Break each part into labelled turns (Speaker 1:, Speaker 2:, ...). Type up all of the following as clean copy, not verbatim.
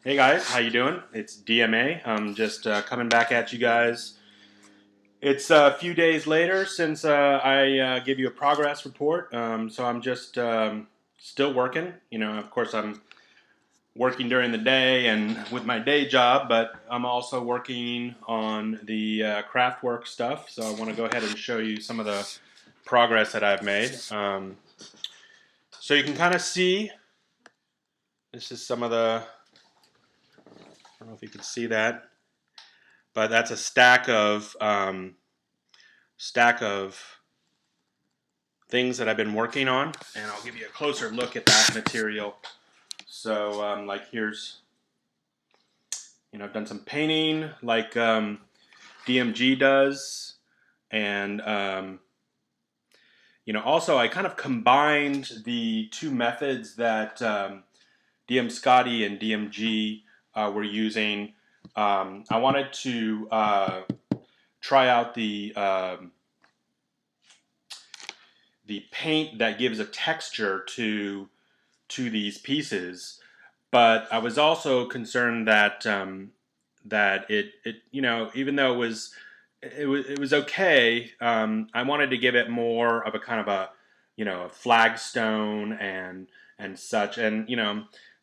Speaker 1: Hey guys, how you doing? It's DMA. I'm just coming back at you guys. It's a few days later since I gave you a progress report, so I'm just still working. Of course, I'm working during the day and with my day job, but I'm also working on the craft work stuff. So I want to go ahead and show you some of the progress that I've made. So you can kind of see, this is some of the, I don't know if you can see that, but that's a stack of things that I've been working on, and I'll give you a closer look at that material. So like here's, I've done some painting like DMG does, and also I kind of combined the two methods that DM Scotty and DMG were using. I wanted to try out the paint that gives a texture to these pieces, but I was also concerned that that it even though it was okay, I wanted to give it more of a kind of a flagstone and such, and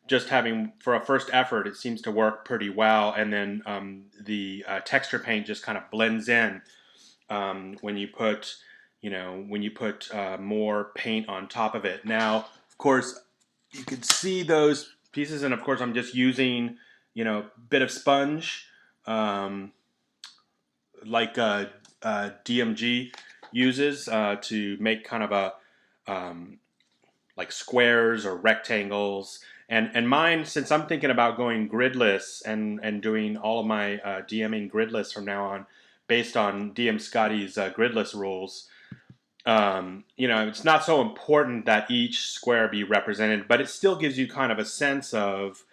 Speaker 1: just having for a first effort, it seems to work pretty well, and then the texture paint just kind of blends in when you put more paint on top of it. Now, of course, you can see those pieces, and of course, I'm just using a bit of sponge, like DMG uses to make kind of a like squares or rectangles. And mine, since I'm thinking about going gridless and doing all of my DMing gridless from now on, based on DM Scotty's gridless rules, it's not so important that each square be represented, but it still gives you kind of a sense of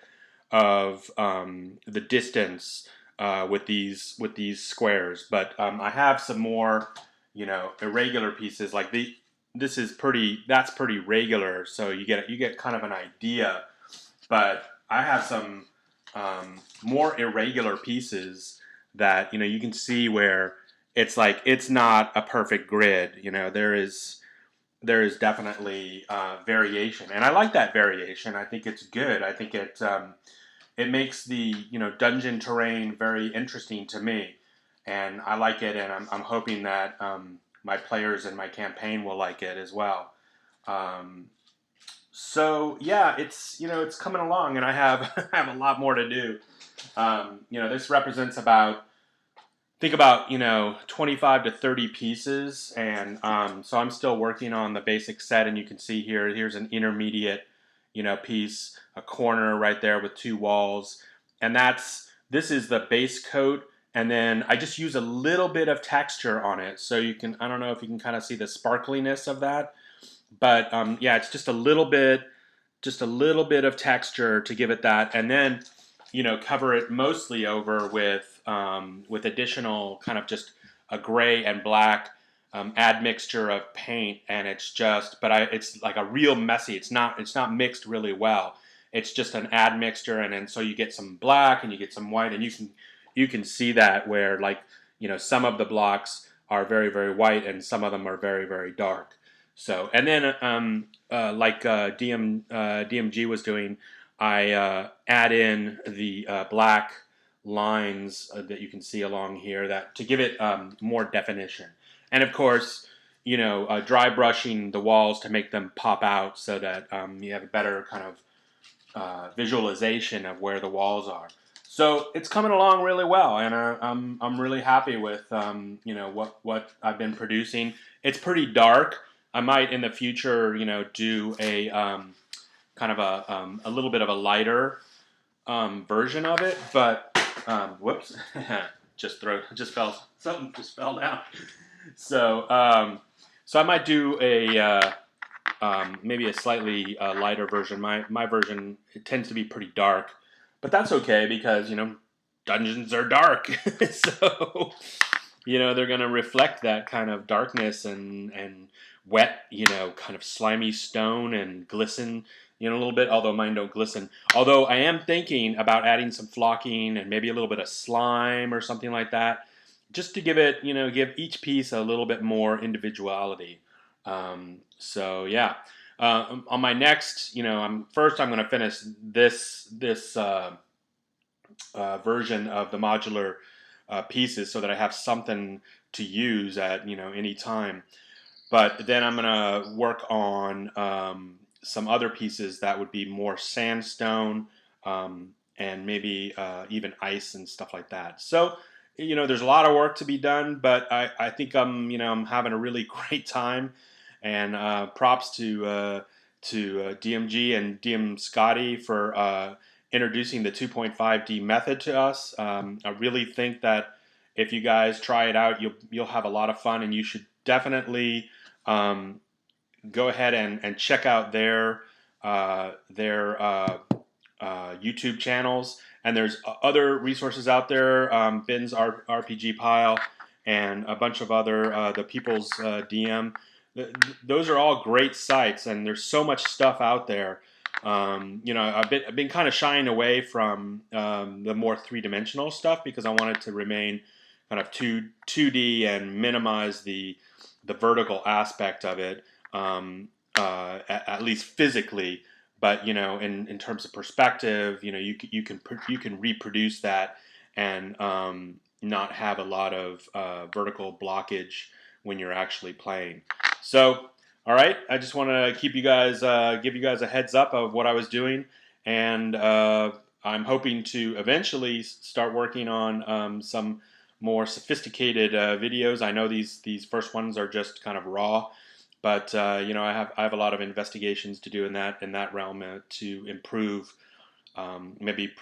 Speaker 1: the distance with these squares. But I have some more irregular pieces like that's pretty regular, so you get kind of an idea. But I have some more irregular pieces that you can see where it's like it's not a perfect grid. There is definitely variation, and I like that variation. I think it's good. I think it makes the dungeon terrain very interesting to me, and I like it, and I'm hoping that my players in my campaign will like it as well. So yeah, it's coming along, and I have I have a lot more to do. This represents about 25 to 30 pieces, and so I'm still working on the basic set. And you can see here's an intermediate piece, a corner right there with two walls, and this is the base coat. And then I just use a little bit of texture on it, so I don't know if you can kind of see the sparkliness of that. But yeah, it's just a little bit of texture to give it that, and then cover it mostly over with additional kind of just a gray and black admixture of paint, and it's like a real messy. It's not mixed really well. It's just an admixture, and then so you get some black and you get some white, and you can see that where some of the blocks are very, very white and some of them are very, very dark. So, and then like DMG was doing, I add in the black lines that you can see along here to give it more definition. And of course, dry brushing the walls to make them pop out so that you have a better kind of visualization of where the walls are. So it's coming along really well, and I'm really happy with what I've been producing. It's pretty dark. I might in the future do a kind of a little bit of a lighter version of it, but whoops, something just fell down. So so I might do a maybe a slightly lighter version. My version, it tends to be pretty dark. But that's okay because, dungeons are dark. So, they're going to reflect that kind of darkness and wet, kind of slimy stone and glisten, a little bit, although mine don't glisten. Although I am thinking about adding some flocking and maybe a little bit of slime or something like that, just to give it, give each piece a little bit more individuality. So yeah, on my next, I'm going to finish this version of the modular pieces so that I have something to use at any time. But then I'm going to work on some other pieces that would be more sandstone and maybe even ice and stuff like that. So, there's a lot of work to be done, but I think I'm having a really great time. And props to DMG and DM Scotty for introducing the 2.5D method to us. I really think that if you guys try it out, you'll have a lot of fun, and you should definitely go ahead and check out their YouTube channels. And there's other resources out there, Ben's RPG Pile, and a bunch of other, the People's DM. Those are all great sites, and there's so much stuff out there. I've been kind of shying away from the more three-dimensional stuff because I wanted to remain kind of 2D and minimize the vertical aspect of it, at least physically. But in terms of perspective, you can reproduce that and not have a lot of vertical blockage when you're actually playing. So, all right, I just want to give you guys a heads up of what I was doing, and I'm hoping to eventually start working on some more sophisticated videos. I know these first ones are just kind of raw, but I have a lot of investigations to do in that realm to improve, maybe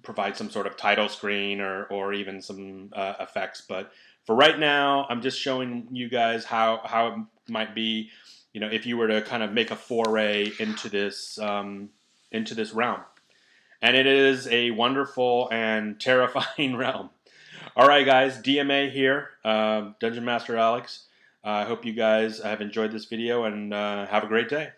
Speaker 1: provide some sort of title screen or even some effects. But for right now, I'm just showing you guys how it might be, if you were to kind of make a foray into this realm. And it is a wonderful and terrifying realm. All right, guys, DMA here, Dungeon Master Alex. I hope you guys have enjoyed this video, and have a great day.